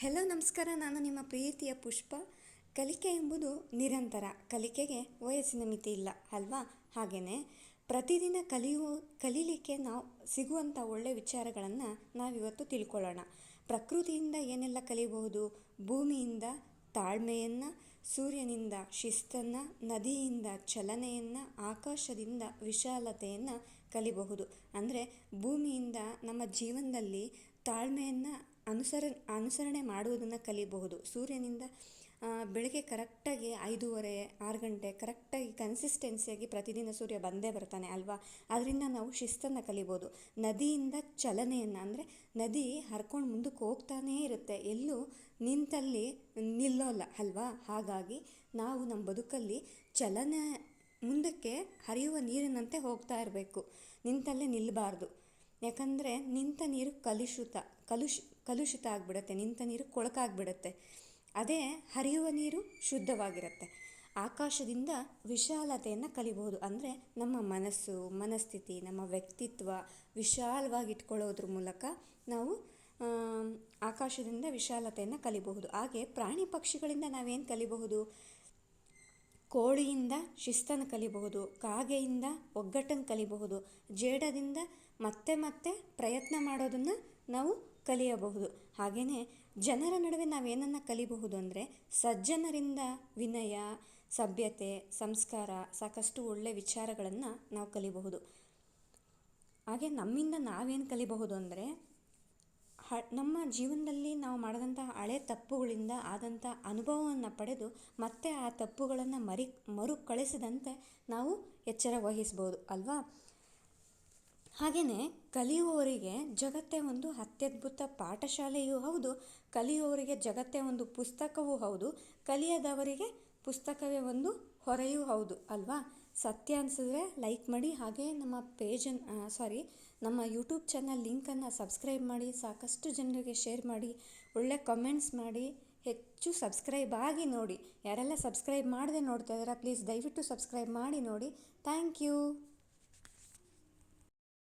Hello ನಮಸ್ಕಾರ. ನಾನು ನಿಮ್ಮ ಪ್ರೀತಿಯ ಪುಷ್ಪ. ಕಲಿಕೆ ಎಂಬುದು ನಿರಂತರ. ಕಲಿಕೆಗೆ ವಯಸ್ಸಿನ ಮಿತಿ ಇಲ್ಲ ಅಲ್ವಾ? ಹಾಗೆಯೇ ಪ್ರತಿದಿನ ಕಲೀಲಿಕ್ಕೆ ನಾವು ಸಿಗುವಂಥ ಒಳ್ಳೆಯ ವಿಚಾರಗಳನ್ನು ನಾವಿವತ್ತು ತಿಳ್ಕೊಳ್ಳೋಣ. ಪ್ರಕೃತಿಯಿಂದ ಏನೆಲ್ಲ ಕಲಿಬಹುದು? ಭೂಮಿಯಿಂದ ತಾಳ್ಮೆಯನ್ನು, ಸೂರ್ಯನಿಂದ ಶಿಸ್ತನ್ನು, ನದಿಯಿಂದ ಚಲನೆಯನ್ನು, ಆಕಾಶದಿಂದ ವಿಶಾಲತೆಯನ್ನು ಕಲಿಬಹುದು. ಅಂದರೆ ಭೂಮಿಯಿಂದ ನಮ್ಮ ಜೀವನದಲ್ಲಿ ತಾಳ್ಮೆಯನ್ನು ಅನುಸರಣೆ ಮಾಡುವುದನ್ನು ಕಲಿಬಹುದು. ಸೂರ್ಯನಿಂದ ಬೆಳಗ್ಗೆ ಕರೆಕ್ಟಾಗಿ 5:30 6 ಗಂಟೆ ಕರೆಕ್ಟಾಗಿ ಕನ್ಸಿಸ್ಟೆನ್ಸಿಯಾಗಿ ಪ್ರತಿದಿನ ಸೂರ್ಯ ಬಂದೇ ಬರ್ತಾನೆ ಅಲ್ವಾ? ಅದರಿಂದ ನಾವು ಶಿಸ್ತನ್ನು ಕಲಿಬೋದು. ನದಿಯಿಂದ ಚಲನೆಯನ್ನು, ಅಂದರೆ ನದಿ ಹರ್ಕೊಂಡು ಮುಂದಕ್ಕೆ ಹೋಗ್ತಾನೇ ಇರುತ್ತೆ, ಎಲ್ಲೂ ನಿಂತಲ್ಲಿ ನಿಲ್ಲೋಲ್ಲ ಅಲ್ವಾ? ಹಾಗಾಗಿ ನಾವು ನಮ್ಮ ಬದುಕಲ್ಲಿ ಚಲನೆ, ಮುಂದಕ್ಕೆ ಹರಿಯುವ ನೀರಿನಂತೆ ಹೋಗ್ತಾ ಇರಬೇಕು, ನಿಂತಲ್ಲೇ ನಿಲ್ಲಬಾರ್ದು. ಯಾಕಂದರೆ ನಿಂತ ನೀರು ಕಲುಷಿತ ಆಗಿಬಿಡುತ್ತೆ, ನಿಂತ ನೀರು ಕೊಳಕಾಗ್ಬಿಡುತ್ತೆ. ಅದೇ ಹರಿಯುವ ನೀರು ಶುದ್ಧವಾಗಿರುತ್ತೆ. ಆಕಾಶದಿಂದ ವಿಶಾಲತೆಯನ್ನು ಕಲಿಬಹುದು. ಅಂದರೆ ನಮ್ಮ ಮನಸ್ಥಿತಿ, ನಮ್ಮ ವ್ಯಕ್ತಿತ್ವ ವಿಶಾಲವಾಗಿ ಇಟ್ಕೊಳ್ಳೋದ್ರ ಮೂಲಕ ನಾವು ಆಕಾಶದಿಂದ ವಿಶಾಲತೆಯನ್ನು ಕಲಿಬಹುದು. ಹಾಗೆ ಪ್ರಾಣಿ ಪಕ್ಷಿಗಳಿಂದ ನಾವೇನು ಕಲಿಬಹುದು? ಕೋಳಿಯಿಂದ ಶಿಸ್ತನ್ನು ಕಲಿಬಹುದು, ಕಾಗೆಯಿಂದ ಒಗ್ಗಟ್ಟನ್ನು ಕಲಿಬಹುದು, ಜೇಡದಿಂದ ಮತ್ತೆ ಪ್ರಯತ್ನ ಮಾಡೋದನ್ನು ನಾವು ಕಲಿಯಬಹುದು. ಹಾಗೆಯೇ ಜನರ ನಡುವೆ ನಾವೇನನ್ನು ಕಲಿಬಹುದು ಅಂದರೆ ಸಜ್ಜನರಿಂದ ವಿನಯ, ಸಭ್ಯತೆ, ಸಂಸ್ಕಾರ, ಸಾಕಷ್ಟು ಒಳ್ಳೆಯ ವಿಚಾರಗಳನ್ನು ನಾವು ಕಲಿಬಹುದು. ಹಾಗೆ ನಮ್ಮಿಂದ ನಾವೇನು ಕಲಿಬಹುದು ಅಂದರೆ ನಮ್ಮ ಜೀವನದಲ್ಲಿ ನಾವು ಮಾಡಿದಂಥ ಹಳೆ ತಪ್ಪುಗಳಿಂದ ಆದಂಥ ಅನುಭವವನ್ನು ಪಡೆದು ಮತ್ತೆ ಆ ತಪ್ಪುಗಳನ್ನು ಮರುಕಳಿಸದಂತೆ ನಾವು ಎಚ್ಚರ ವಹಿಸ್ಬೋದು ಅಲ್ವಾ? ಹಾಗೆಯೇ ಕಲಿಯುವವರಿಗೆ ಜಗತ್ತೇ ಒಂದು ಅತ್ಯದ್ಭುತ ಪಾಠಶಾಲೆಯೂ ಹೌದು, ಕಲಿಯುವವರಿಗೆ ಜಗತ್ತೇ ಒಂದು ಪುಸ್ತಕವೂ ಹೌದು, ಕಲಿಯದವರಿಗೆ ಪುಸ್ತಕವೇ ಒಂದು ಹೊರೆಯೂ ಹೌದು ಅಲ್ವಾ? ಸತ್ಯ ಅನಿಸಿದ್ರೆ ಲೈಕ್ ಮಾಡಿ. ಹಾಗೆ ನಮ್ಮ ಯೂಟ್ಯೂಬ್ ಚಾನಲ್ ಲಿಂಕನ್ನು ಸಬ್ಸ್ಕ್ರೈಬ್ ಮಾಡಿ, ಸಾಕಷ್ಟು ಜನರಿಗೆ ಶೇರ್ ಮಾಡಿ, ಒಳ್ಳೆ ಕಮೆಂಟ್ಸ್ ಮಾಡಿ, ಹೆಚ್ಚು ಸಬ್ಸ್ಕ್ರೈಬ್ ಆಗಿ ನೋಡಿ. ಯಾರೆಲ್ಲ ಸಬ್ಸ್ಕ್ರೈಬ್ ಮಾಡದೆ ನೋಡ್ತಾ ಇದ್ದೀರಾ, ಪ್ಲೀಸ್ ದಯವಿಟ್ಟು ಸಬ್ಸ್ಕ್ರೈಬ್ ಮಾಡಿ ನೋಡಿ. Thank you.